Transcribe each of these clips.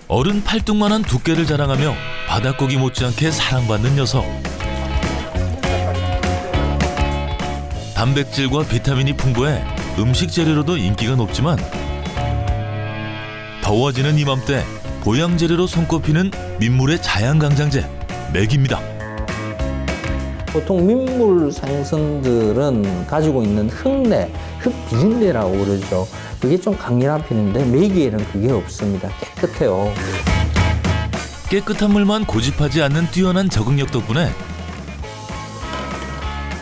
어른 팔뚝만한 두께를 자랑하며 바닷고기 못지않게 사랑받는 녀석. 단백질과 비타민이 풍부해 음식 재료로도 인기가 높지만 더워지는 이맘때 보양 재료로 손꼽히는 민물의 자양강장제 맥입니다. 보통 민물 생선들은 가지고 있는 흙내, 흙비린내라고 그러죠. 그게 좀 강렬한 편인데 메기에는 그게 없습니다. 깨끗해요. 깨끗한 물만 고집하지 않는 뛰어난 적응력 덕분에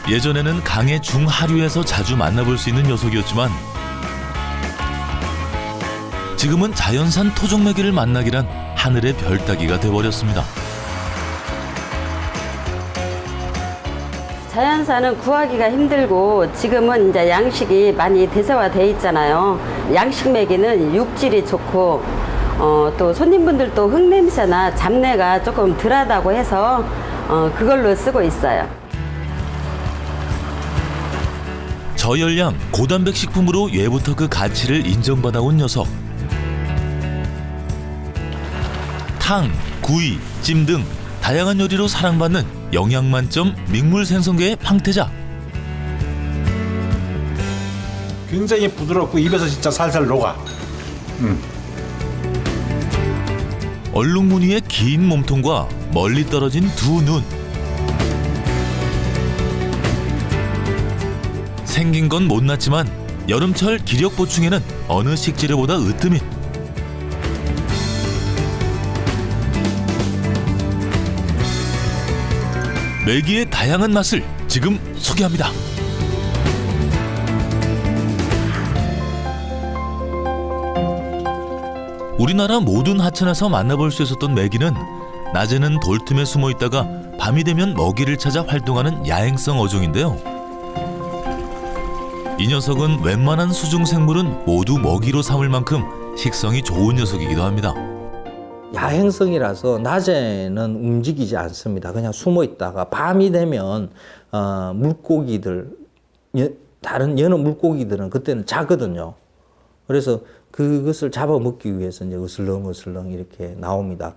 예전에는 강의 중하류에서 자주 만나볼 수 있는 녀석이었지만 지금은 자연산 토종메기를 만나기란 하늘의 별 따기가 돼버렸습니다. 자연산은 구하기가 힘들고 지금은 이제 양식이 많이 대세화돼 있잖아요. 양식 메기는 육질이 좋고 또 손님분들도 흙냄새나 잡내가 조금 덜하다고 해서 그걸로 쓰고 있어요. 저열량, 고단백 식품으로 예부터 그 가치를 인정받아온 녀석. 탕, 구이, 찜 등 다양한 요리로 사랑받는 영양 만점 민물 생선계의 황태자. 굉장히 부드럽고 입에서 진짜 살살 녹아. 얼룩무늬의 긴 몸통과 멀리 떨어진 두 눈. 생긴 건 못났지만 여름철 기력 보충에는 어느 식재료보다 으뜸인. 메기의 다양한 맛을 지금 소개합니다. 우리나라 모든 하천에서 만나볼 수 있었던 메기는 낮에는 돌틈에 숨어 있다가 밤이 되면 먹이를 찾아 활동하는 야행성 어종인데요. 이 녀석은 웬만한 수중생물은 모두 먹이로 삼을 만큼 식성이 좋은 녀석이기도 합니다. 야행성이라서 낮에는 움직이지 않습니다. 그냥 숨어 있다가 밤이 되면 물고기들, 다른 여러 물고기들은 그때는 자거든요. 그래서 그것을 잡아먹기 위해서 이제 으슬렁으슬렁 이렇게 나옵니다.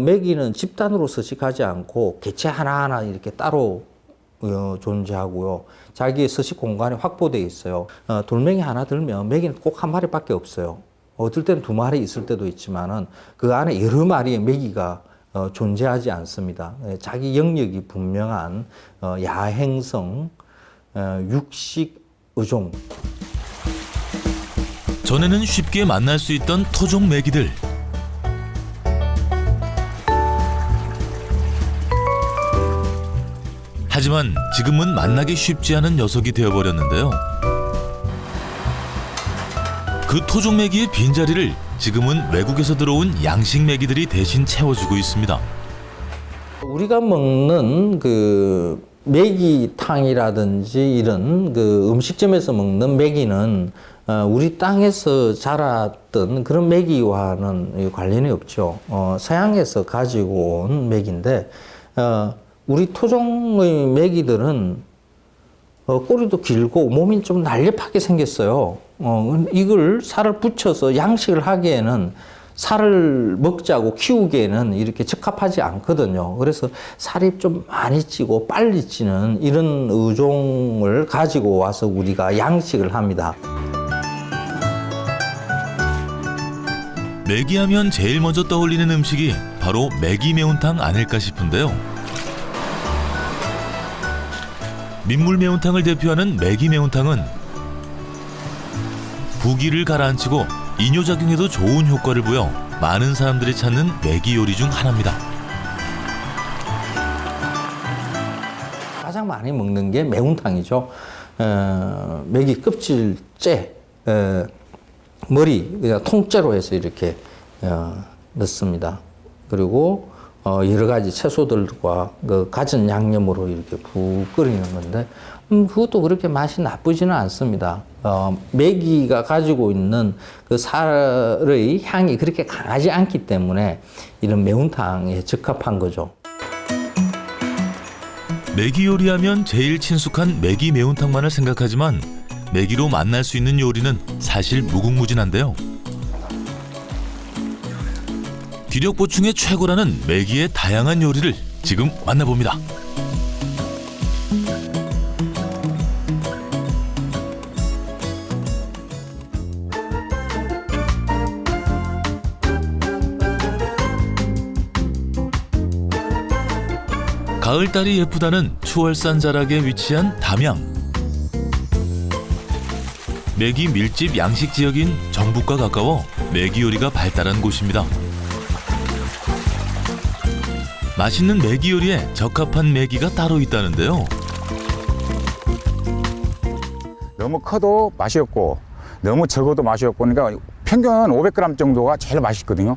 메기는 집단으로 서식하지 않고 개체 하나하나 이렇게 따로 존재하고요. 자기의 서식 공간이 확보되어 있어요. 돌멩이 하나 들면 메기는 꼭 한 마리밖에 없어요. 어떨 때는 두 마리 있을 때도 있지만은 그 안에 여러 마리의 메기가 존재하지 않습니다. 자기 영역이 분명한 야행성 육식 어종. 전에는 쉽게 만날 수 있던 토종 메기들. 하지만 지금은 만나기 쉽지 않은 녀석이 되어버렸는데요. 그 토종 메기의 빈자리를 지금은 외국에서 들어온 양식 메기들이 대신 채워주고 있습니다. 우리가 먹는 그 메기탕이라든지 이런 그 음식점에서 먹는 메기는 우리 땅에서 자랐던 그런 메기와는 관련이 없죠. 서양에서 가지고 온 메기인데 우리 토종의 메기들은 꼬리도 길고 몸이 좀 날렵하게 생겼어요. 이걸 살을 붙여서 양식을 하기에는 살을 먹자고 키우기에는 이렇게 적합하지 않거든요. 그래서 살이 좀 많이 찌고 빨리 찌는 이런 어종을 가지고 와서 우리가 양식을 합니다. 메기하면 제일 먼저 떠올리는 음식이 바로 메기 매운탕 아닐까 싶은데요. 민물 매운탕을 대표하는 메기 매운탕은 부기를 가라앉히고 이뇨작용에도 좋은 효과를 보여 많은 사람들이 찾는 메기 요리 중 하나입니다. 가장 많이 먹는 게 매운탕이죠. 메기 껍질째, 머리 그냥 통째로 해서 이렇게 넣습니다. 그리고 여러 가지 채소들과 그 갖은 양념으로 이렇게 푹 끓이는 건데 그것도 그렇게 맛이 나쁘지는 않습니다. 메기가 가지고 있는 그 살의 향이 그렇게 강하지 않기 때문에 이런 매운탕에 적합한 거죠. 메기 요리하면 제일 친숙한 메기 매운탕만을 생각하지만 메기로 만날 수 있는 요리는 사실 무궁무진한데요. 기력 보충에 최고라는 메기의 다양한 요리를 지금 만나봅니다. 가을달이 예쁘다는 추월산 자락에 위치한 담양. 메기 밀집 양식 지역인 정북과 가까워 메기 요리가 발달한 곳입니다. 맛있는 메기 요리에 적합한 메기가 따로 있다는데요. 너무 커도 맛이 없고 너무 적어도 맛이 없고 그러니까 평균 500g 정도가 제일 맛있거든요.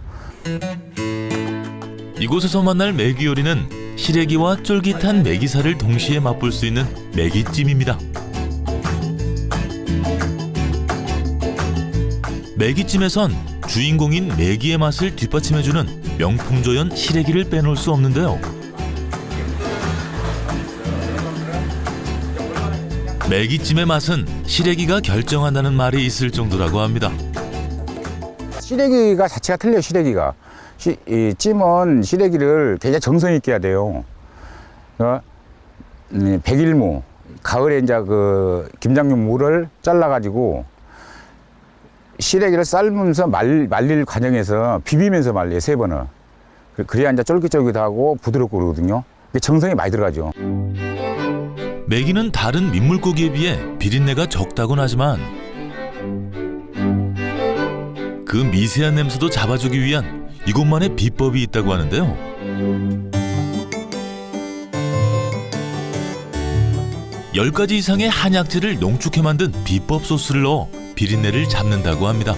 이곳에서 만날 메기 요리는 시래기와 쫄깃한 메기살을 동시에 맛볼 수 있는 메기찜입니다. 메기찜에선 주인공인 메기의 맛을 뒷받침해주는 명품조연 시래기를 빼놓을 수 없는데요. 메기찜의 맛은 시래기가 결정한다는 말이 있을 정도라고 합니다. 시래기가 자체가 틀려요. 시래기가. 이 찜은 시래기를 굉장히 정성 있게 해야 돼요. 백일무, 가을에 이제 그 김장육 무를 잘라가지고 시래기를 삶으면서 말릴 과정에서 비비면서 말려요. 3번을. 그래야 이제 쫄깃쫄깃하고 부드럽고 그러거든요. 정성이 많이 들어가죠. 메기는 다른 민물고기에 비해 비린내가 적다곤 하지만 그 미세한 냄새도 잡아주기 위한 이곳만의 비법이 있다고 하는데요. 10가지 이상의 한약재를 농축해 만든 비법 소스를 넣어 비린내를 잡는다고 합니다.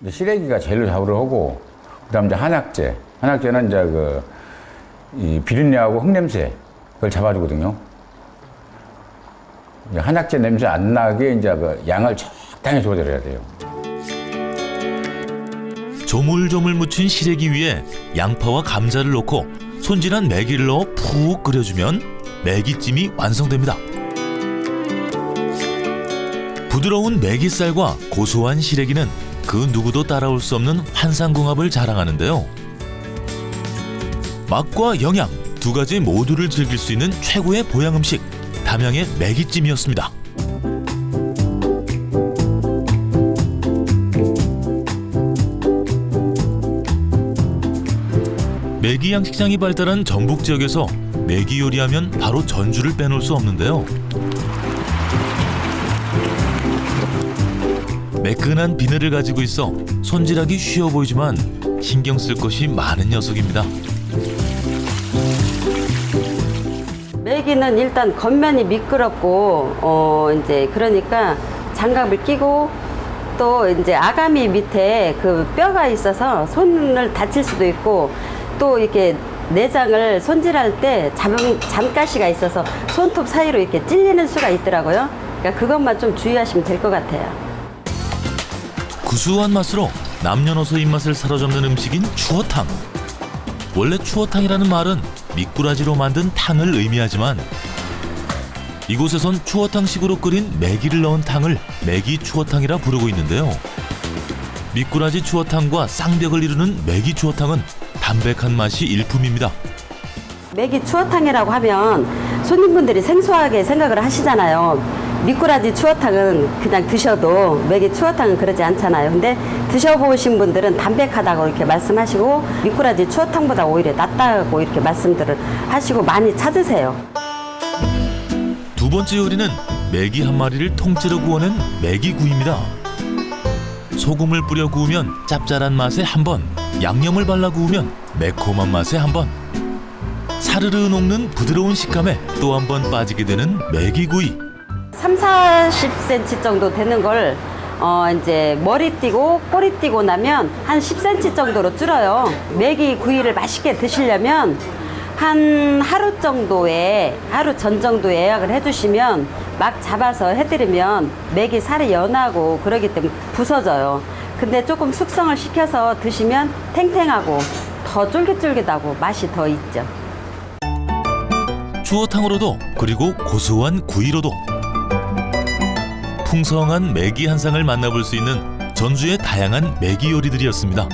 시래기가 제일 잡으려 하고 그다음 이제 한약재. 한약재는 이제 이 비린내하고 흙냄새 그걸 잡아주거든요. 한약재 냄새 안 나게 이제 그 양을 적당히 조절해야 돼요. 조물조물 묻힌 시래기 위에 양파와 감자를 넣고 손질한 메기를 넣어 푹 끓여주면 메기찜이 완성됩니다. 부드러운 메기살과 고소한 시래기는 그 누구도 따라올 수 없는 환상궁합을 자랑하는데요. 맛과 영양 두 가지 모두를 즐길 수 있는 최고의 보양 음식, 담양의 메기찜이었습니다. 메기 양식장이 발달한 전북 지역에서 메기 요리하면 바로 전주를 빼놓을 수 없는데요. 매끈한 비늘을 가지고 있어 손질하기 쉬워 보이지만 신경 쓸 것이 많은 녀석입니다. 메기는 일단 겉면이 미끄럽고 이제 그러니까 장갑을 끼고 또 이제 아가미 밑에 그 뼈가 있어서 손을 다칠 수도 있고 또 이렇게 내장을 손질할 때 잔가시가 있어서 손톱 사이로 이렇게 찔리는 수가 있더라고요. 그러니까 그것만 좀 주의하시면 될 것 같아요. 구수한 맛으로 남녀노소 입맛을 사로잡는 음식인 추어탕. 원래 추어탕이라는 말은 미꾸라지로 만든 탕을 의미하지만 이곳에선 추어탕식으로 끓인 메기를 넣은 탕을 메기 추어탕이라 부르고 있는데요. 미꾸라지 추어탕과 쌍벽을 이루는 메기 추어탕은 담백한 맛이 일품입니다. 메기 추어탕이라고 하면 손님분들이 생소하게 생각을 하시잖아요. 미꾸라지 추어탕은 그냥 드셔도 메기 추어탕은 그러지 않잖아요. 근데 드셔보신 분들은 담백하다고 이렇게 말씀하시고 미꾸라지 추어탕보다 오히려 낫다고 이렇게 말씀들을 하시고 많이 찾으세요. 두 번째 요리는 메기 한 마리를 통째로 구워낸 메기구이입니다. 소금을 뿌려 구우면 짭짤한 맛에 한 번, 양념을 발라 구우면 매콤한 맛에 한 번, 사르르 녹는 부드러운 식감에 또 한 번 빠지게 되는 메기구이. 30-40cm 정도 되는 걸 이제 머리 띄고 꼬리 띄고 나면 한 10cm 정도로 줄어요. 메기 구이를 맛있게 드시려면 한 하루 전 정도에 예약을 해주시면 막 잡아서 해드리면 메기 살이 연하고 그러기 때문에 부서져요. 근데 조금 숙성을 시켜서 드시면 탱탱하고 더 쫄깃쫄깃하고 맛이 더 있죠. 추어탕으로도 그리고 고소한 구이로도 풍성한 메기 한 상을 만나볼 수 있는 전주의 다양한 메기 요리들이었습니다.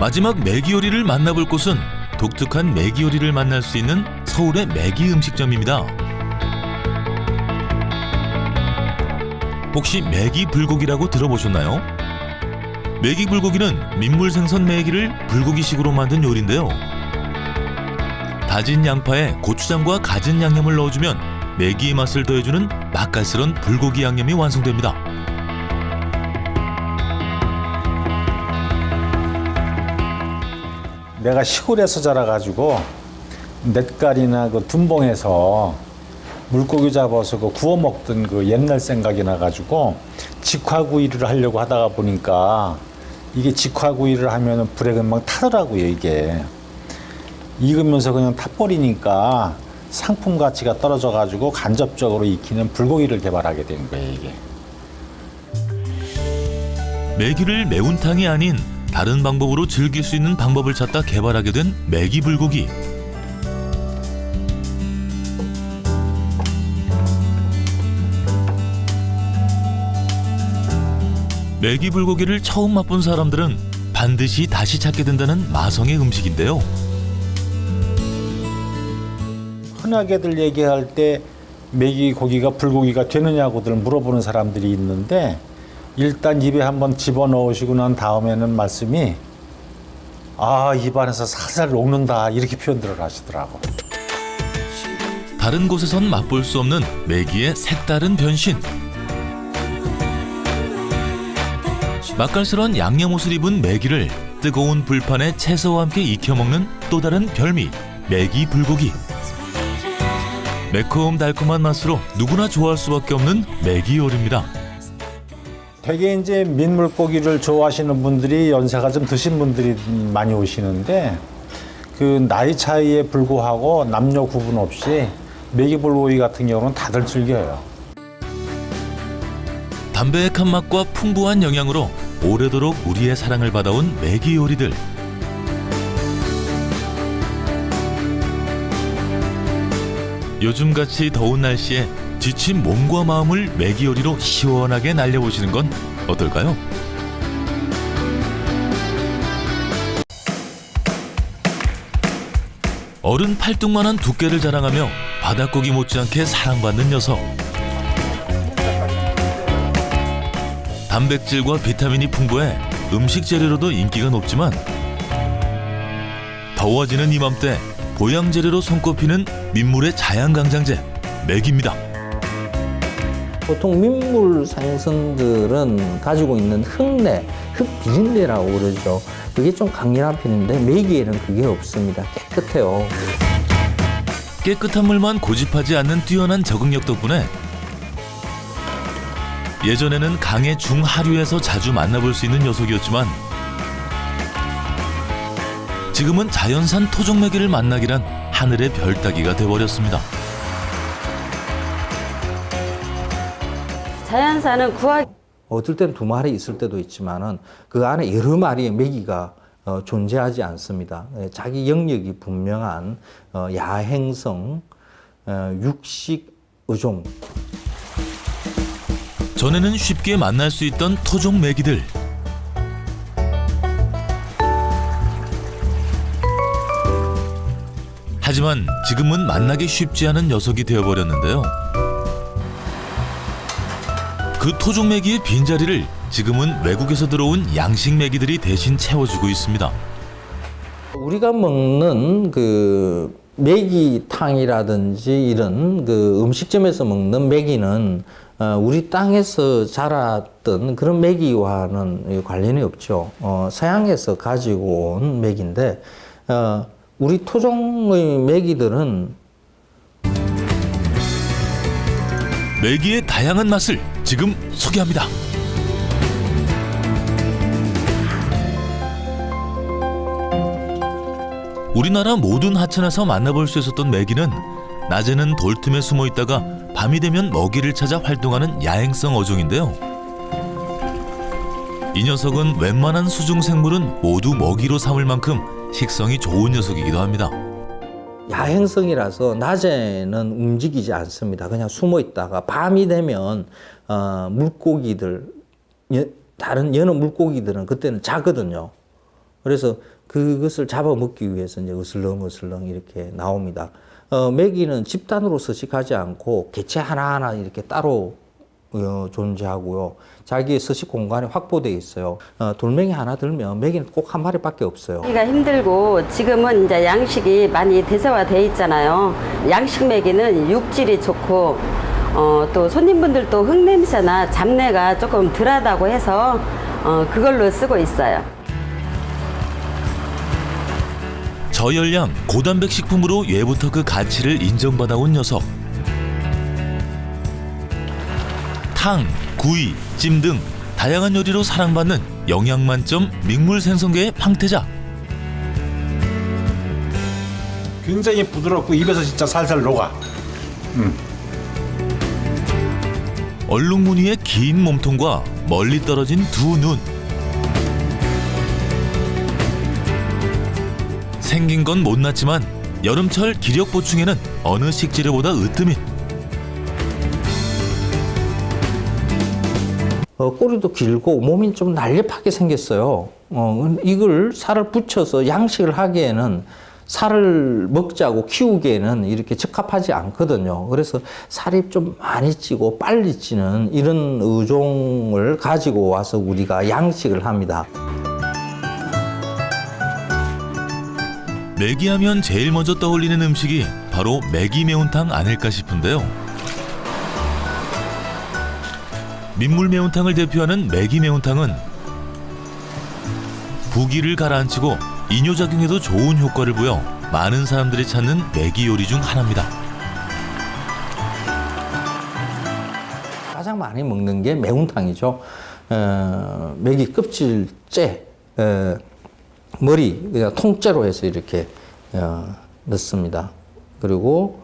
마지막 메기 요리를 만나볼 곳은 독특한 메기 요리를 만날 수 있는 서울의 메기 음식점입니다. 혹시 메기 불고기라고 들어보셨나요? 메기 불고기는 민물 생선 메기를 불고기식으로 만든 요리인데요. 다진 양파에 고추장과 갖은 양념을 넣어주면 메기의 맛을 더해주는 맛깔스런 불고기 양념이 완성됩니다. 내가 시골에서 자라가지고 냇가리나 그 둔봉에서 물고기 잡아서 그 구워 먹던 그 옛날 생각이 나가지고 직화구이를 하려고 하다가 보니까 이게 직화구이를 하면은 불에 금방 타더라고요, 이게. 익으면서 그냥 타버리니까 상품 가치가 떨어져가지고 간접적으로 익히는 불고기를 개발하게 된 거예요, 이게. 메기를 매운탕이 아닌 다른 방법으로 즐길 수 있는 방법을 찾다 개발하게 된 메기 불고기. 메기 불고기를 처음 맛본 사람들은 반드시 다시 찾게 된다는 마성의 음식인데요. 흔하게들 얘기할 때 메기 고기가 불고기가 되느냐고들 물어보는 사람들이 있는데 일단 입에 한번 집어넣으시고 난 다음에는 말씀이 입안에서 살살 녹는다 이렇게 표현들을 하시더라고. 다른 곳에선 맛볼 수 없는 메기의 색다른 변신. 맛깔스러운 양념옷을 입은 메기를 뜨거운 불판에 채소와 함께 익혀먹는 또 다른 별미 메기 불고기. 매콤달콤한 맛으로 누구나 좋아할 수밖에 없는 메기 요리입니다. 되게 이제 민물고기를 좋아하시는 분들이 연세가 좀 드신 분들이 많이 오시는데 그 나이 차이에 불구하고 남녀 구분 없이 메기 불고기 같은 경우는 다들 즐겨요. 담백한 맛과 풍부한 영양으로 오래도록 우리의 사랑을 받아온 메기 요리들. 요즘같이 더운 날씨에 지친 몸과 마음을 메기 요리로 시원하게 날려보시는 건 어떨까요? 어른 팔뚝만한 두께를 자랑하며 바닷고기 못지않게 사랑받는 녀석. 단백질과 비타민이 풍부해 음식 재료로도 인기가 높지만 더워지는 이맘때 보양 재료로 손꼽히는 민물의 자양강장제 메기입니다. 보통 민물 생선들은 가지고 있는 흙내, 흙비린내라고 그러죠. 그게 좀 강렬한 편인데 메기에는 그게 없습니다. 깨끗해요. 깨끗한 물만 고집하지 않는 뛰어난 적응력 덕분에 예전에는 강의 중하류에서 자주 만나볼 수 있는 녀석이었지만 지금은 자연산 토종메기를 만나기란 하늘의 별 따기가 돼버렸습니다. 자연산은 구하기 어떨 땐 2마리 있을 때도 있지만은 그 안에 여러 마리의 메기가 존재하지 않습니다. 자기 영역이 분명한 야행성 육식 어종. 전에는 쉽게 만날 수 있던 토종 메기들. 하지만 지금은 만나기 쉽지 않은 녀석이 되어버렸는데요. 그 토종 메기의 빈자리를 지금은 외국에서 들어온 양식 메기들이 대신 채워주고 있습니다. 우리가 먹는 그 메기탕이라든지 이런 그 음식점에서 먹는 메기는 우리 땅에서 자랐던 그런 메기와는 관련이 없죠. 서양에서 가지고 온 메기인데 우리 토종의 메기들은 메기의 다양한 맛을 지금 소개합니다. 우리나라 모든 하천에서 만나볼 수 있었던 메기는 낮에는 돌틈에 숨어 있다가 밤이 되면 먹이를 찾아 활동하는 야행성 어종인데요. 이 녀석은 웬만한 수중 생물은 모두 먹이로 삼을 만큼 식성이 좋은 녀석이기도 합니다. 야행성이라서 낮에는 움직이지 않습니다. 그냥 숨어 있다가 밤이 되면 물고기들, 다른 여느 물고기들은 그때는 자거든요. 그래서 그것을 잡아먹기 위해서 이제 으슬렁으슬렁 이렇게 나옵니다. 메기는 집단으로 서식하지 않고 개체 하나하나 이렇게 따로 존재하고요. 자기의 서식 공간이 확보되어 있어요. 돌멩이 하나 들면 메기는 꼭 한 마리밖에 없어요. 기가 힘들고 지금은 이제 양식이 많이 대세화돼 있잖아요. 양식 메기는 육질이 좋고 또 손님분들도 흙냄새나 잡내가 조금 덜하다고 해서 그걸로 쓰고 있어요. 저열량 고단백 식품으로 예부터 그 가치를 인정받아온 녀석. 탕, 구이, 찜 등 다양한 요리로 사랑받는 영양 만점 민물 생선계의 황태자. 굉장히 부드럽고 입에서 진짜 살살 녹아. 얼룩무늬의 긴 몸통과 멀리 떨어진 두 눈. 생긴 건 못났지만 여름철 기력 보충에는 어느 식재료보다 으뜸인. 꼬리도 길고 몸이 좀 날렵하게 생겼어요. 이걸 살을 붙여서 양식을 하기에는 살을 먹자고 키우기에는 이렇게 적합하지 않거든요. 그래서 살이 좀 많이 찌고 빨리 찌는 이런 어종을 가지고 와서 우리가 양식을 합니다. 메기하면 제일 먼저 떠올리는 음식이 바로 메기 매운탕 아닐까 싶은데요. 민물 매운탕을 대표하는 메기 매운탕은 부기를 가라앉히고 이뇨작용에도 좋은 효과를 부여 많은 사람들이 찾는 메기 요리 중 하나입니다. 가장 많이 먹는 게 매운탕이죠. 메기 껍질째 머리 그냥 통째로 해서 이렇게 넣습니다. 그리고